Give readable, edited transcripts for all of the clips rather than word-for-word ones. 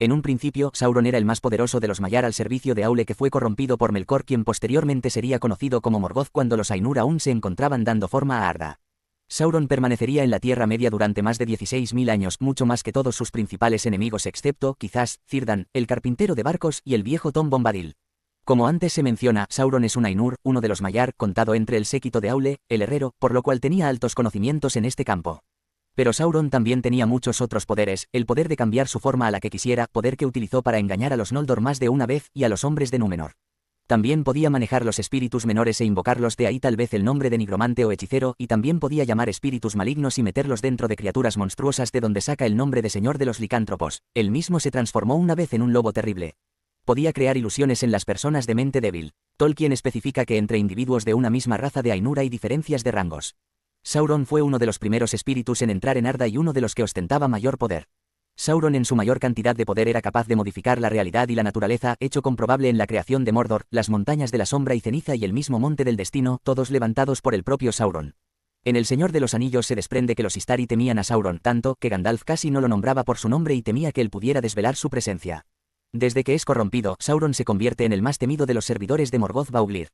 En un principio, Sauron era el más poderoso de los Maiar al servicio de Aule, que fue corrompido por Melkor, quien posteriormente sería conocido como Morgoth cuando los Ainur aún se encontraban dando forma a Arda. Sauron permanecería en la Tierra Media durante más de 16.000 años, mucho más que todos sus principales enemigos excepto, quizás, Círdan, el carpintero de barcos, y el viejo Tom Bombadil. Como antes se menciona, Sauron es un Ainur, uno de los Maiar, contado entre el séquito de Aule, el herrero, por lo cual tenía altos conocimientos en este campo. Pero Sauron también tenía muchos otros poderes, el poder de cambiar su forma a la que quisiera, poder que utilizó para engañar a los Noldor más de una vez, y a los hombres de Númenor. También podía manejar los espíritus menores e invocarlos, de ahí tal vez el nombre de nigromante o hechicero, y también podía llamar espíritus malignos y meterlos dentro de criaturas monstruosas, de donde saca el nombre de Señor de los Licántropos. Él mismo se transformó una vez en un lobo terrible. Podía crear ilusiones en las personas de mente débil. Tolkien especifica que entre individuos de una misma raza de Ainur hay diferencias de rangos. Sauron fue uno de los primeros espíritus en entrar en Arda y uno de los que ostentaba mayor poder. Sauron en su mayor cantidad de poder era capaz de modificar la realidad y la naturaleza, hecho comprobable en la creación de Mordor, las montañas de la sombra y ceniza y el mismo monte del destino, todos levantados por el propio Sauron. En El Señor de los Anillos se desprende que los Istari temían a Sauron tanto, que Gandalf casi no lo nombraba por su nombre y temía que él pudiera desvelar su presencia. Desde que es corrompido, Sauron se convierte en el más temido de los servidores de Morgoth Bauglir.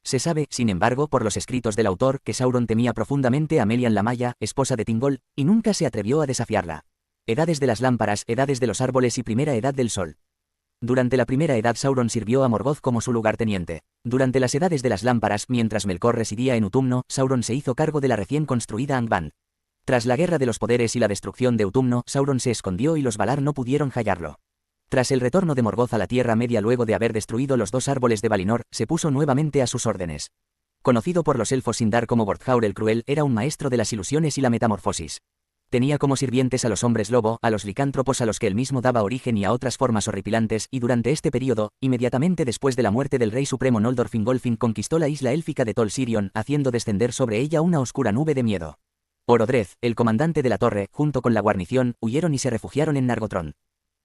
Se sabe, sin embargo, por los escritos del autor, que Sauron temía profundamente a Melian la Maya, esposa de Thingol, y nunca se atrevió a desafiarla. Edades de las lámparas, edades de los árboles y primera edad del sol. Durante la primera edad Sauron sirvió a Morgoth como su lugarteniente. Durante las edades de las lámparas, mientras Melkor residía en Utumno, Sauron se hizo cargo de la recién construida Angband. Tras la guerra de los poderes y la destrucción de Utumno, Sauron se escondió y los Valar no pudieron hallarlo. Tras el retorno de Morgoth a la Tierra Media luego de haber destruido los dos árboles de Valinor, se puso nuevamente a sus órdenes. Conocido por los elfos Sindar como Vorthaur el Cruel, era un maestro de las ilusiones y la metamorfosis. Tenía como sirvientes a los hombres lobo, a los licántropos a los que él mismo daba origen y a otras formas horripilantes, y durante este periodo, inmediatamente después de la muerte del rey supremo Noldor Fingolfin conquistó la isla élfica de Tol Sirion, haciendo descender sobre ella una oscura nube de miedo. Orodreth, el comandante de la torre, junto con la guarnición, huyeron y se refugiaron en Nargothrond.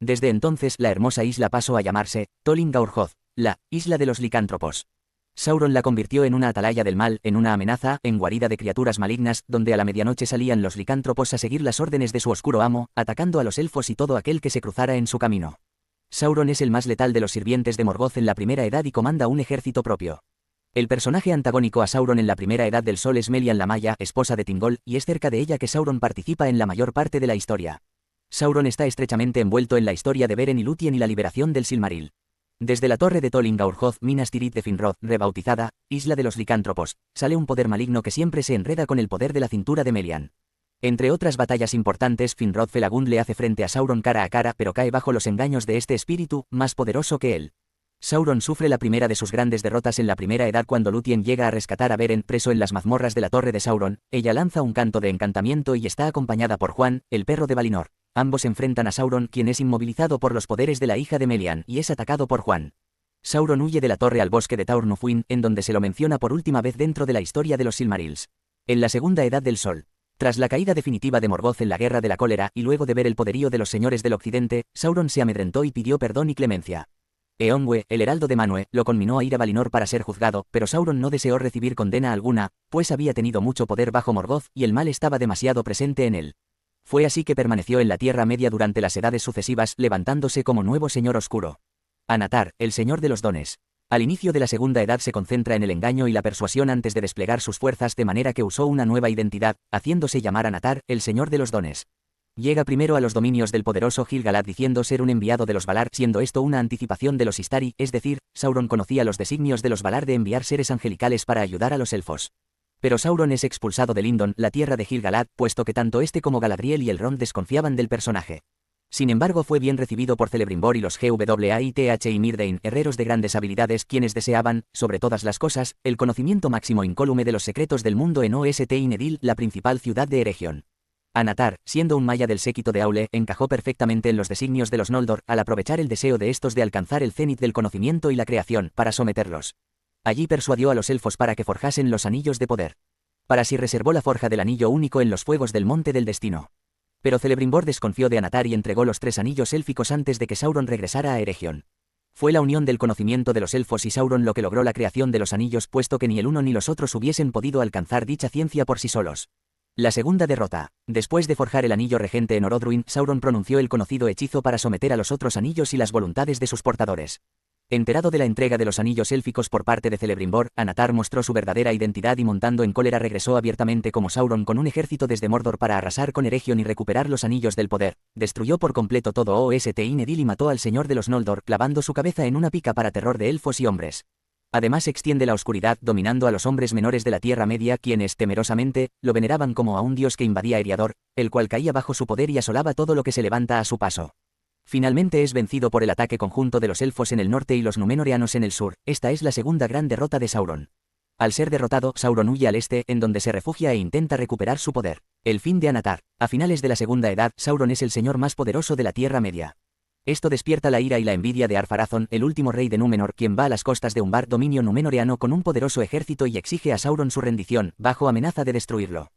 Desde entonces la hermosa isla pasó a llamarse Tolin Gaurhoth, la isla de los licántropos. Sauron la convirtió en una atalaya del mal, en una amenaza, en guarida de criaturas malignas, donde a la medianoche salían los licántropos a seguir las órdenes de su oscuro amo, atacando a los elfos y todo aquel que se cruzara en su camino. Sauron es el más letal de los sirvientes de Morgoth en la primera edad y comanda un ejército propio. El personaje antagónico a Sauron en la primera edad del sol es Melian la Maya, esposa de Thingol, y es cerca de ella que Sauron participa en la mayor parte de la historia. Sauron está estrechamente envuelto en la historia de Beren y Lúthien y la liberación del Silmaril. Desde la torre de Tolin Gaurhoth, Minas Tirith de Finrod, rebautizada, Isla de los Licántropos, sale un poder maligno que siempre se enreda con el poder de la cintura de Melian. Entre otras batallas importantes, Finrod Felagund le hace frente a Sauron cara a cara, pero cae bajo los engaños de este espíritu, más poderoso que él. Sauron sufre la primera de sus grandes derrotas en la primera edad cuando Lúthien llega a rescatar a Beren preso en las mazmorras de la torre de Sauron. Ella lanza un canto de encantamiento y está acompañada por Juan, el perro de Valinor. Ambos enfrentan a Sauron, quien es inmovilizado por los poderes de la hija de Melian, y es atacado por Juan. Sauron huye de la torre al bosque de Taur Nufuin, en donde se lo menciona por última vez dentro de la historia de los Silmarils. En la segunda edad del sol. Tras la caída definitiva de Morgoth en la Guerra de la Cólera, y luego de ver el poderío de los señores del occidente, Sauron se amedrentó y pidió perdón y clemencia. Eonwe, el heraldo de Manwë, lo conminó a ir a Valinor para ser juzgado, pero Sauron no deseó recibir condena alguna, pues había tenido mucho poder bajo Morgoth y el mal estaba demasiado presente en él. Fue así que permaneció en la Tierra Media durante las edades sucesivas, levantándose como nuevo señor oscuro. Anatar, el señor de los dones. Al inicio de la segunda edad se concentra en el engaño y la persuasión antes de desplegar sus fuerzas, de manera que usó una nueva identidad, haciéndose llamar Anatar, el señor de los dones. Llega primero a los dominios del poderoso Gil-galad diciendo ser un enviado de los Valar, siendo esto una anticipación de los Istari, es decir, Sauron conocía los designios de los Valar de enviar seres angelicales para ayudar a los elfos. Pero Sauron es expulsado de Lindon, la tierra de Gil-galad, puesto que tanto este como Galadriel y Elrond desconfiaban del personaje. Sin embargo, fue bien recibido por Celebrimbor y los Gwait y Myrdain, herreros de grandes habilidades, quienes deseaban, sobre todas las cosas, el conocimiento máximo incólume de los secretos del mundo en Ost-in-Edil, la principal ciudad de Eregion. Anatar, siendo un maya del séquito de Aule, encajó perfectamente en los designios de los Noldor, al aprovechar el deseo de estos de alcanzar el cenit del conocimiento y la creación, para someterlos. Allí persuadió a los elfos para que forjasen los anillos de poder. Para sí reservó la forja del anillo único en los fuegos del monte del destino. Pero Celebrimbor desconfió de Anatar y entregó los 3 anillos élficos antes de que Sauron regresara a Eregion. Fue la unión del conocimiento de los elfos y Sauron lo que logró la creación de los anillos, puesto que ni el uno ni los otros hubiesen podido alcanzar dicha ciencia por sí solos. La segunda derrota. Después de forjar el anillo regente en Orodruin, Sauron pronunció el conocido hechizo para someter a los otros anillos y las voluntades de sus portadores. Enterado de la entrega de los anillos élficos por parte de Celebrimbor, Anatar mostró su verdadera identidad y montando en cólera regresó abiertamente como Sauron con un ejército desde Mordor para arrasar con Eregion y recuperar los anillos del poder. Destruyó por completo todo Ost-in-Edil y mató al señor de los Noldor, clavando su cabeza en una pica para terror de elfos y hombres. Además extiende la oscuridad dominando a los hombres menores de la Tierra Media quienes, temerosamente, lo veneraban como a un dios que invadía Eriador, el cual caía bajo su poder y asolaba todo lo que se levanta a su paso. Finalmente es vencido por el ataque conjunto de los elfos en el norte y los númenóreanos en el sur. Esta es la segunda gran derrota de Sauron. Al ser derrotado, Sauron huye al este, en donde se refugia e intenta recuperar su poder. El fin de Anatar. A finales de la Segunda Edad, Sauron es el señor más poderoso de la Tierra Media. Esto despierta la ira y la envidia de Ar-Pharazôn, el último rey de Númenor, quien va a las costas de Umbar, dominio númenoriano, con un poderoso ejército y exige a Sauron su rendición, bajo amenaza de destruirlo.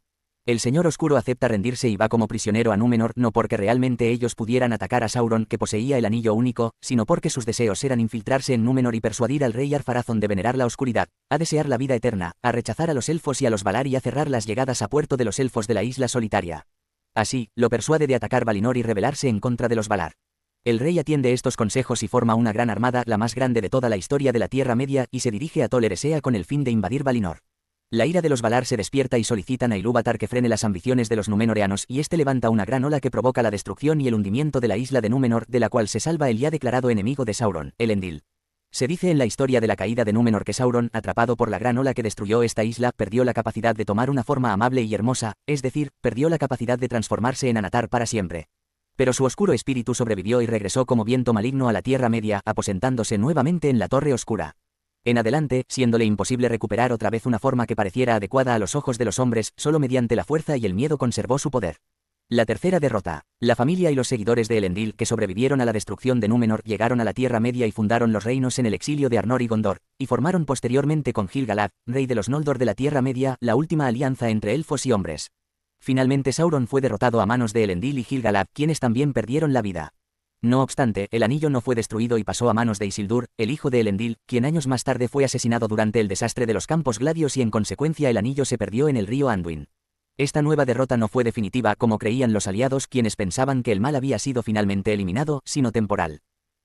El Señor Oscuro acepta rendirse y va como prisionero a Númenor, no porque realmente ellos pudieran atacar a Sauron, que poseía el anillo único, sino porque sus deseos eran infiltrarse en Númenor y persuadir al rey Ar-Pharazôn de venerar la oscuridad, a desear la vida eterna, a rechazar a los elfos y a los Valar y a cerrar las llegadas a puerto de los elfos de la isla solitaria. Así, lo persuade de atacar Valinor y rebelarse en contra de los Valar. El rey atiende estos consejos y forma una gran armada, la más grande de toda la historia de la Tierra Media, y se dirige a Tol Eressëa con el fin de invadir Valinor. La ira de los Valar se despierta y solicitan a Ilúvatar que frene las ambiciones de los númenóreanos y este levanta una gran ola que provoca la destrucción y el hundimiento de la isla de Númenor, de la cual se salva el ya declarado enemigo de Sauron, Elendil. Se dice en la historia de la caída de Númenor que Sauron, atrapado por la gran ola que destruyó esta isla, perdió la capacidad de tomar una forma amable y hermosa, es decir, perdió la capacidad de transformarse en Anatar para siempre. Pero su oscuro espíritu sobrevivió y regresó como viento maligno a la Tierra Media, aposentándose nuevamente en la Torre Oscura. En adelante, siéndole imposible recuperar otra vez una forma que pareciera adecuada a los ojos de los hombres, solo mediante la fuerza y el miedo conservó su poder. La tercera derrota. La familia y los seguidores de Elendil que sobrevivieron a la destrucción de Númenor llegaron a la Tierra Media y fundaron los reinos en el exilio de Arnor y Gondor, y formaron posteriormente con Gil-galad, rey de los Noldor de la Tierra Media, la última alianza entre elfos y hombres. Finalmente Sauron fue derrotado a manos de Elendil y Gil-galad, quienes también perdieron la vida. No obstante, el anillo no fue destruido y pasó a manos de Isildur, el hijo de Elendil, quien años más tarde fue asesinado durante el desastre de los Campos Gladios y en consecuencia el anillo se perdió en el río Anduin. Esta nueva derrota no fue definitiva como creían los aliados quienes pensaban que el mal había sido finalmente eliminado, sino temporal.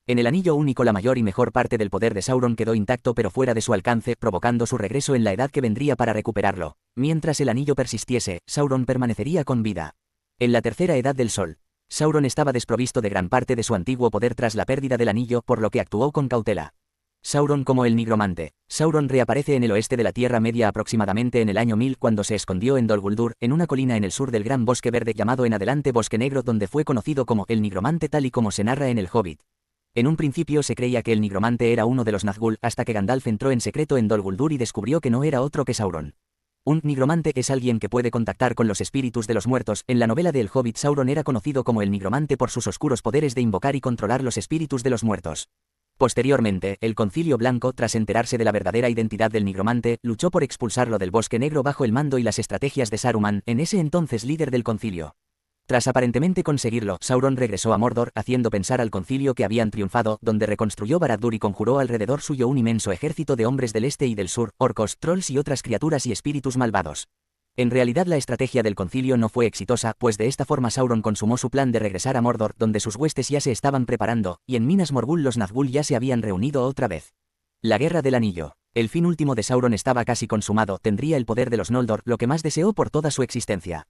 En el anillo único la mayor y mejor parte del poder de Sauron quedó intacto pero fuera de su alcance, provocando su regreso en la edad que vendría para recuperarlo. Mientras el anillo persistiese, Sauron permanecería con vida. En la tercera edad del Sol. Sauron estaba desprovisto de gran parte de su antiguo poder tras la pérdida del anillo, por lo que actuó con cautela. Sauron como el nigromante. Sauron reaparece en el oeste de la Tierra Media aproximadamente en el año 1000 cuando se escondió en Dol Guldur, en una colina en el sur del gran bosque verde llamado en adelante Bosque Negro, donde fue conocido como el nigromante tal y como se narra en el Hobbit. En un principio se creía que el nigromante era uno de los Nazgûl, hasta que Gandalf entró en secreto en Dol Guldur y descubrió que no era otro que Sauron. Un nigromante es alguien que puede contactar con los espíritus de los muertos. En la novela de El Hobbit, Sauron era conocido como el nigromante por sus oscuros poderes de invocar y controlar los espíritus de los muertos. Posteriormente, el Concilio Blanco, tras enterarse de la verdadera identidad del nigromante, luchó por expulsarlo del Bosque Negro bajo el mando y las estrategias de Saruman, en ese entonces líder del concilio. Tras aparentemente conseguirlo, Sauron regresó a Mordor, haciendo pensar al concilio que habían triunfado, donde reconstruyó Barad-dûr y conjuró alrededor suyo un inmenso ejército de hombres del este y del sur, orcos, trolls y otras criaturas y espíritus malvados. En realidad la estrategia del concilio no fue exitosa, pues de esta forma Sauron consumó su plan de regresar a Mordor, donde sus huestes ya se estaban preparando, y en Minas Morgul los Nazgûl ya se habían reunido otra vez. La Guerra del Anillo. El fin último de Sauron estaba casi consumado, tendría el poder de los Noldor, lo que más deseó por toda su existencia.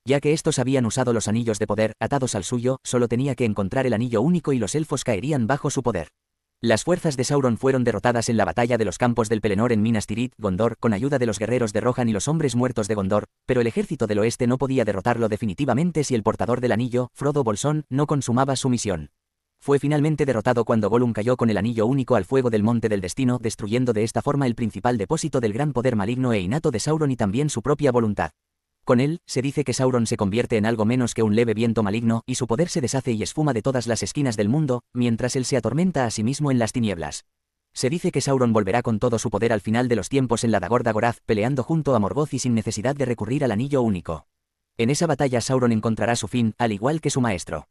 Ya que estos habían usado los anillos de poder, atados al suyo, solo tenía que encontrar el anillo único y los elfos caerían bajo su poder. Las fuerzas de Sauron fueron derrotadas en la batalla de los campos del Pelennor en Minas Tirith, Gondor, con ayuda de los guerreros de Rohan y los hombres muertos de Gondor, pero el ejército del oeste no podía derrotarlo definitivamente si el portador del anillo, Frodo Bolsón, no consumaba su misión. Fue finalmente derrotado cuando Gollum cayó con el anillo único al fuego del Monte del Destino, destruyendo de esta forma el principal depósito del gran poder maligno e innato de Sauron y también su propia voluntad. Con él, se dice que Sauron se convierte en algo menos que un leve viento maligno, y su poder se deshace y esfuma de todas las esquinas del mundo, mientras él se atormenta a sí mismo en las tinieblas. Se dice que Sauron volverá con todo su poder al final de los tiempos en la Dagor Dagorath, peleando junto a Morgoth y sin necesidad de recurrir al anillo único. En esa batalla Sauron encontrará su fin, al igual que su maestro.